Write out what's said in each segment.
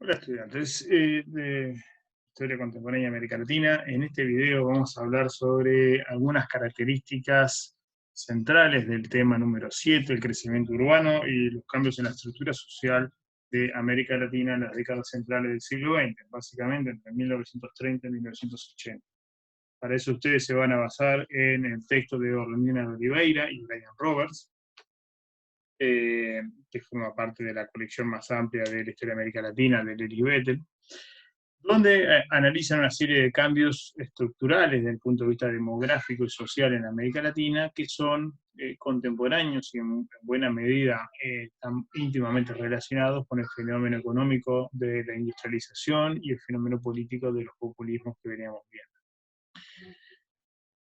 Hola estudiantes de Historia Contemporánea de América Latina. En este video vamos a hablar sobre algunas características centrales del tema número 7, el crecimiento urbano y los cambios en la estructura social de América Latina en las décadas centrales del siglo XX, básicamente entre 1930 y 1980. Para eso ustedes se van a basar en el texto de Orlandina de Oliveira y Brian Roberts, que forma parte de la colección más amplia de la historia de América Latina, de Erich Bethel, donde analizan una serie de cambios estructurales desde el punto de vista demográfico y social en América Latina que son contemporáneos y en buena medida están íntimamente relacionados con el fenómeno económico de la industrialización y el fenómeno político de los populismos que veníamos viendo.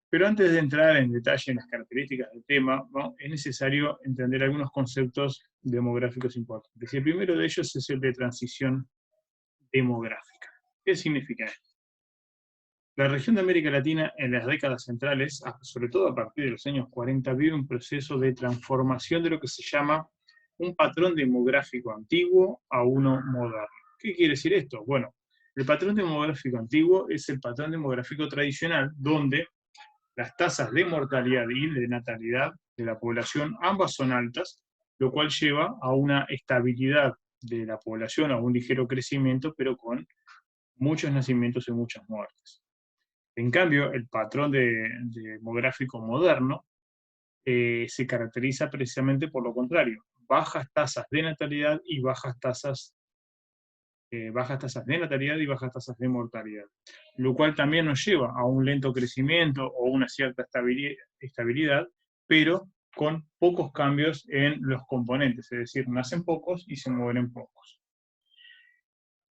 Pero antes de entrar en detalle en las características del tema, ¿no?, es necesario entender algunos conceptos demográficos importantes. Y el primero de ellos es el de transición demográfica. ¿Qué significa esto? La región de América Latina en las décadas centrales, sobre todo a partir de los años 40, vive un proceso de transformación de lo que se llama un patrón demográfico antiguo a uno moderno. ¿Qué quiere decir esto? Bueno, el patrón demográfico antiguo es el patrón demográfico tradicional, donde las tasas de mortalidad y de natalidad de la población ambas son altas, lo cual lleva a una estabilidad de la población, a un ligero crecimiento, pero con muchos nacimientos y muchas muertes. En cambio, el patrón demográfico moderno se caracteriza precisamente por lo contrario: bajas tasas de natalidad y bajas tasas de natalidad y bajas tasas de mortalidad, lo cual también nos lleva a un lento crecimiento o una cierta estabilidad, pero con pocos cambios en los componentes, es decir, nacen pocos y se mueren pocos.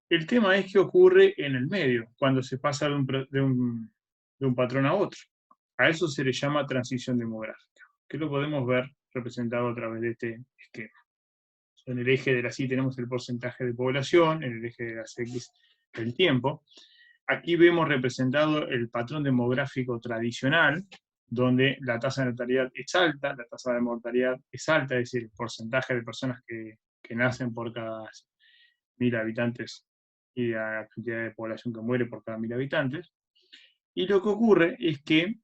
El tema es qué ocurre en el medio, cuando se pasa de un patrón a otro. A eso se le llama transición demográfica, que lo podemos ver representado a través de este esquema. En el eje de la Y tenemos el porcentaje de población, en el eje de las X el tiempo. Aquí vemos representado el patrón demográfico tradicional, donde la tasa de natalidad es alta, la tasa de mortalidad es alta, es decir, el porcentaje de personas que nacen por cada 1.000 habitantes y la cantidad de población que muere por cada 1.000 habitantes. Y lo que ocurre es que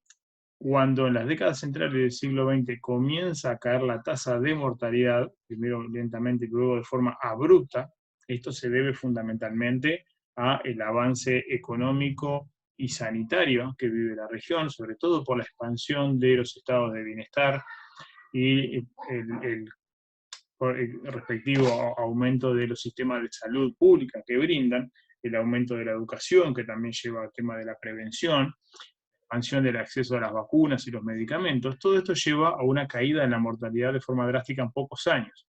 cuando en las décadas centrales del siglo XX comienza a caer la tasa de mortalidad, primero lentamente y luego de forma abrupta, esto se debe fundamentalmente al avance económico y sanitario que vive la región, sobre todo por la expansión de los estados de bienestar y el respectivo aumento de los sistemas de salud pública que brindan, el aumento de la educación, que también lleva al tema de la prevención, expansión del acceso a las vacunas y los medicamentos. Todo esto lleva a una caída en la mortalidad de forma drástica en pocos años.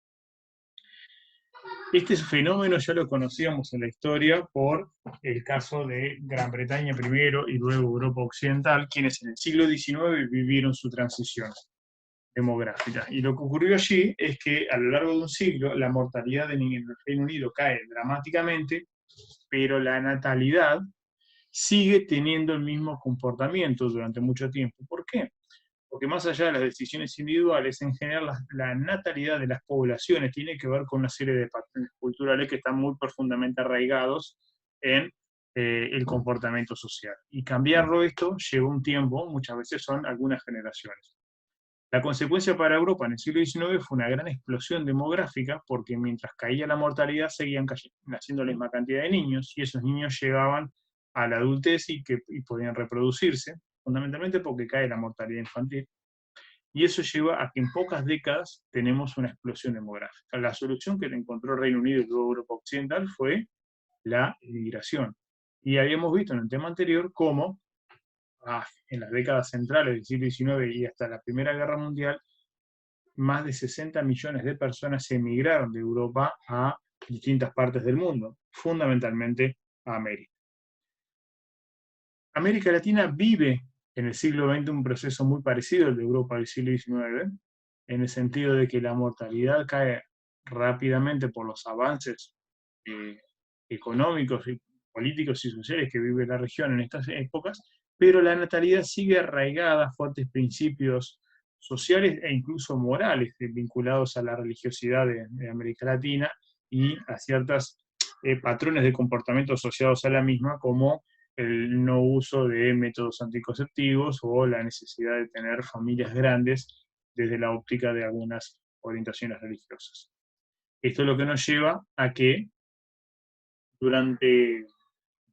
Este fenómeno ya lo conocíamos en la historia por el caso de Gran Bretaña primero y luego Europa Occidental, quienes en el siglo XIX vivieron su transición demográfica. Y lo que ocurrió allí es que a lo largo de un siglo la mortalidad en el Reino Unido cae dramáticamente, pero la natalidad sigue teniendo el mismo comportamiento durante mucho tiempo. ¿Por qué? Porque más allá de las decisiones individuales, en general la natalidad de las poblaciones tiene que ver con una serie de patrones culturales que están muy profundamente arraigados en el comportamiento social. Y cambiarlo esto lleva un tiempo, muchas veces son algunas generaciones. La consecuencia para Europa en el siglo XIX fue una gran explosión demográfica, porque mientras caía la mortalidad seguían naciendo la misma cantidad de niños, y esos niños llegaban a la adultez y podían reproducirse, fundamentalmente porque cae la mortalidad infantil. Y eso lleva a que en pocas décadas tenemos una explosión demográfica. La solución que le encontró el Reino Unido y luego Europa Occidental fue la inmigración. Y habíamos visto en el tema anterior cómo en las décadas centrales del siglo XIX y hasta la Primera Guerra Mundial, más de 60 millones de personas emigraron de Europa a distintas partes del mundo, fundamentalmente a América. América Latina vive en el siglo XX un proceso muy parecido al de Europa del siglo XIX, en el sentido de que la mortalidad cae rápidamente por los avances económicos, políticos y sociales que vive la región en estas épocas, pero la natalidad sigue arraigada a fuertes principios sociales e incluso morales vinculados a la religiosidad de América Latina y a ciertas patrones de comportamiento asociados a la misma, como el no uso de métodos anticonceptivos o la necesidad de tener familias grandes desde la óptica de algunas orientaciones religiosas. Esto es lo que nos lleva a que durante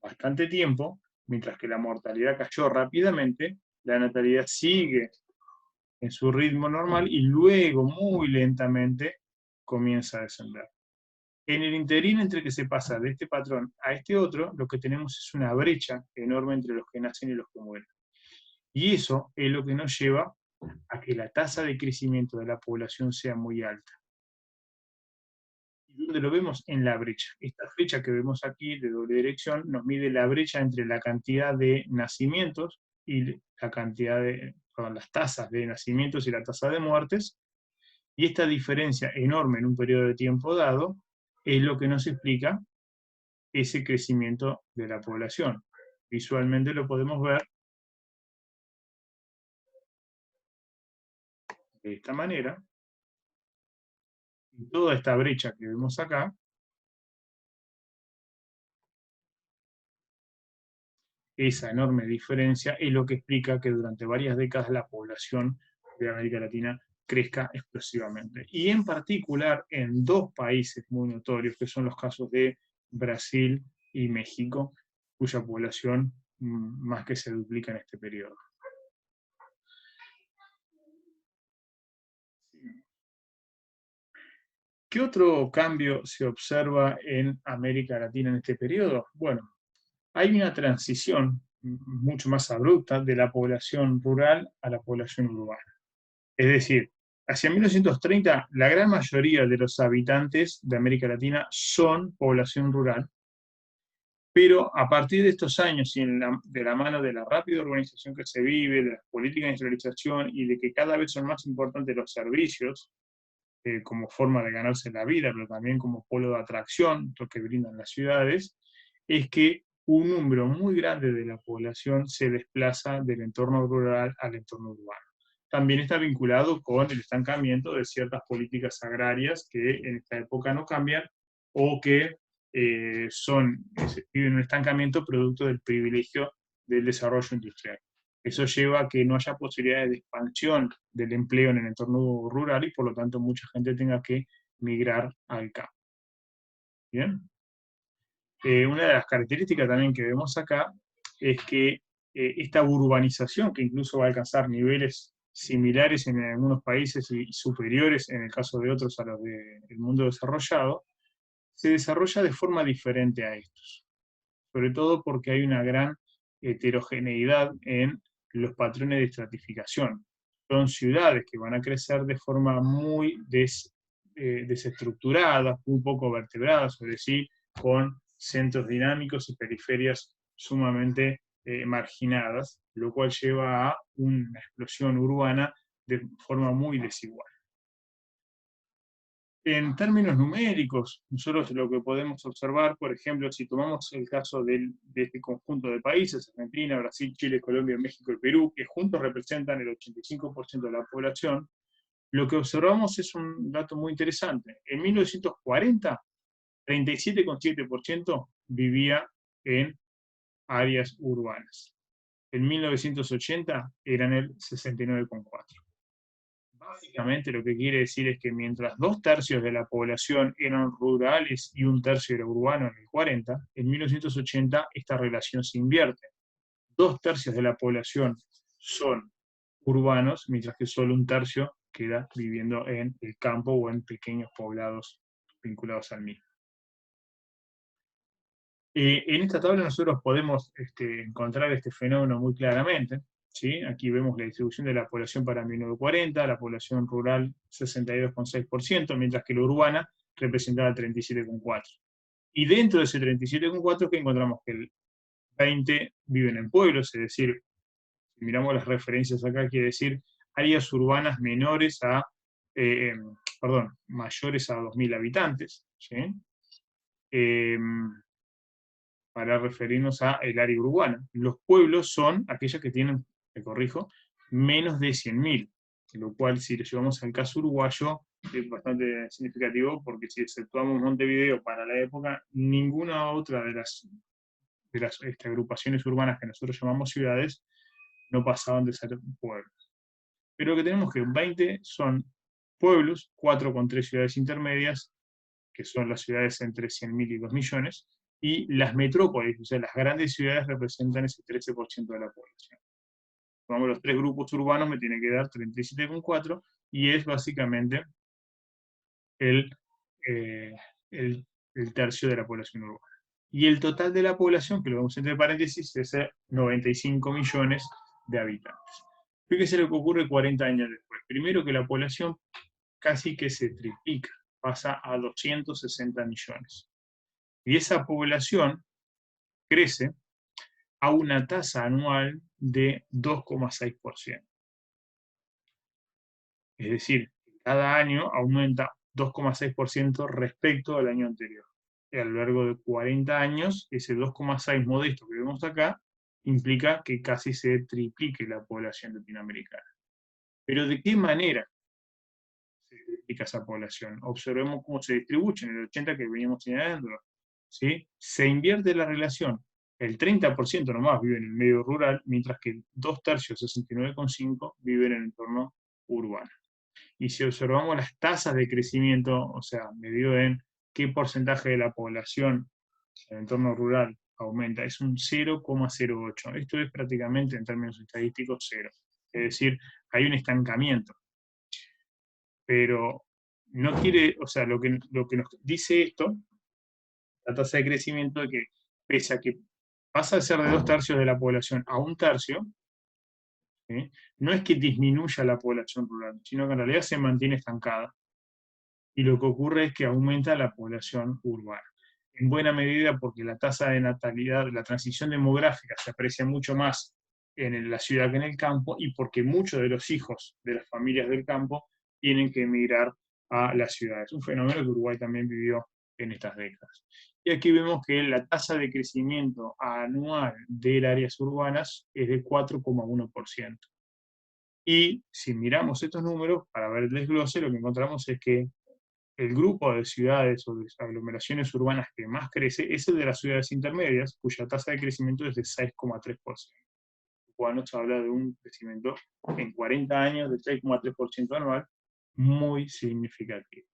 bastante tiempo, mientras que la mortalidad cayó rápidamente, la natalidad sigue en su ritmo normal y luego, muy lentamente, comienza a descender. En el interín entre que se pasa de este patrón a este otro, lo que tenemos es una brecha enorme entre los que nacen y los que mueren. Y eso es lo que nos lleva a que la tasa de crecimiento de la población sea muy alta. ¿Y dónde lo vemos? En la brecha. Esta flecha que vemos aquí de doble dirección nos mide la brecha entre la cantidad de nacimientos y la cantidad de, perdón, las tasas de nacimientos y la tasa de muertes. Y esta diferencia enorme en un periodo de tiempo dado es lo que nos explica ese crecimiento de la población. Visualmente lo podemos ver de esta manera. Y toda esta brecha que vemos acá esa enorme diferencia es lo que explica que durante varias décadas la población de América Latina crezca explosivamente. Y en particular en dos países muy notorios, que son los casos de Brasil y México, cuya población más que se duplica en este periodo. ¿Qué otro cambio se observa en América Latina en este periodo? Bueno, hay una transición mucho más abrupta de la población rural a la población urbana. Es decir, hacia 1930 la gran mayoría de los habitantes de América Latina son población rural, pero a partir de estos años y de la mano de la rápida urbanización que se vive, de las políticas de industrialización y de que cada vez son más importantes los servicios como forma de ganarse la vida, pero también como polo de atracción, lo que brindan las ciudades, es que un número muy grande de la población se desplaza del entorno rural al entorno urbano. También está vinculado con el estancamiento de ciertas políticas agrarias que en esta época no cambian o que viven un estancamiento producto del privilegio del desarrollo industrial. Eso lleva a que no haya posibilidades de expansión del empleo en el entorno rural y por lo tanto mucha gente tenga que migrar al campo. ¿Bien? Una de las características también que vemos acá es que esta urbanización, que incluso va a alcanzar niveles similares en algunos países y superiores en el caso de otros a los del mundo desarrollado, se desarrolla de forma diferente a estos. Sobre todo porque hay una gran heterogeneidad en los patrones de estratificación. Son ciudades que van a crecer de forma muy desestructurada, un poco vertebradas, es decir, con centros dinámicos y periferias sumamente marginadas, lo cual lleva a una explosión urbana de forma muy desigual. En términos numéricos, nosotros lo que podemos observar, por ejemplo, si tomamos el caso de este conjunto de países, Argentina, Brasil, Chile, Colombia, México y Perú, que juntos representan el 85% de la población, lo que observamos es un dato muy interesante. En 1940, 37,7% vivía en áreas urbanas. En 1980 eran el 69,4%. Básicamente lo que quiere decir es que mientras 2/3 de la población eran rurales y 1/3 era urbano en el 40, en 1980 esta relación se invierte. 2/3 de la población son urbanos, mientras que solo 1/3 queda viviendo en el campo o en pequeños poblados vinculados al mismo. En esta tabla nosotros podemos encontrar este fenómeno muy claramente. ¿Sí? Aquí vemos la distribución de la población para 1940, la población rural 62,6%, mientras que la urbana representaba el 37,4%. Y dentro de ese 37,4% que encontramos que el 20% viven en pueblos, es decir, si miramos las referencias acá, quiere decir áreas urbanas mayores a 2.000 habitantes, ¿sí? Para referirnos a el área urbana. Los pueblos son aquellos que tienen, me corrijo, menos de 100.000, lo cual si lo llevamos al caso uruguayo es bastante significativo, porque si exceptuamos Montevideo para la época, ninguna otra de las agrupaciones urbanas que nosotros llamamos ciudades no pasaban de ser pueblos. Pero lo que tenemos que 20 son pueblos, 4 con 3 ciudades intermedias, que son las ciudades entre 100.000 y 2 millones, y las metrópolis, o sea, las grandes ciudades representan ese 13% de la población. Tomamos los 3 grupos urbanos, me tiene que dar 37,4, y es básicamente el, eh, el, el tercio de la población urbana. Y el total de la población, que lo vemos entre paréntesis, es 95 millones de habitantes. Fíjese lo que ocurre 40 años después. Primero que la población casi que se triplica, pasa a 260 millones. Y esa población crece a una tasa anual de 2,6%. Es decir, cada año aumenta 2,6% respecto al año anterior. Y a lo largo de 40 años, ese 2,6 modesto que vemos acá implica que casi se triplique la población latinoamericana. Pero ¿de qué manera se triplica esa población? Observemos cómo se distribuye en el 80 que veníamos señalando. ¿Sí? Se invierte la relación. El 30% nomás vive en el medio rural, mientras que 2/3, 69,5, viven en el entorno urbano. Y si observamos las tasas de crecimiento, o sea, medido en qué porcentaje de la población en el entorno rural aumenta, es un 0,08. Esto es prácticamente, en términos estadísticos, cero. Es decir, hay un estancamiento. Pero no quiere, o sea, lo que nos dice esto, la tasa de crecimiento, de que pese a que pasa de ser de 2/3 de la población a 1/3, ¿sí? No es que disminuya la población rural, sino que en realidad se mantiene estancada. Y lo que ocurre es que aumenta la población urbana. En buena medida porque la tasa de natalidad, la transición demográfica se aprecia mucho más en la ciudad que en el campo, y porque muchos de los hijos de las familias del campo tienen que emigrar a las ciudades. Un fenómeno que Uruguay también vivió en estas décadas. Y aquí vemos que la tasa de crecimiento anual de las áreas urbanas es de 4,1%. Y si miramos estos números, para ver el desglose, lo que encontramos es que el grupo de ciudades o de aglomeraciones urbanas que más crece es el de las ciudades intermedias, cuya tasa de crecimiento es de 6,3%, lo cual nos habla de un crecimiento en 40 años de 6,3% anual muy significativo.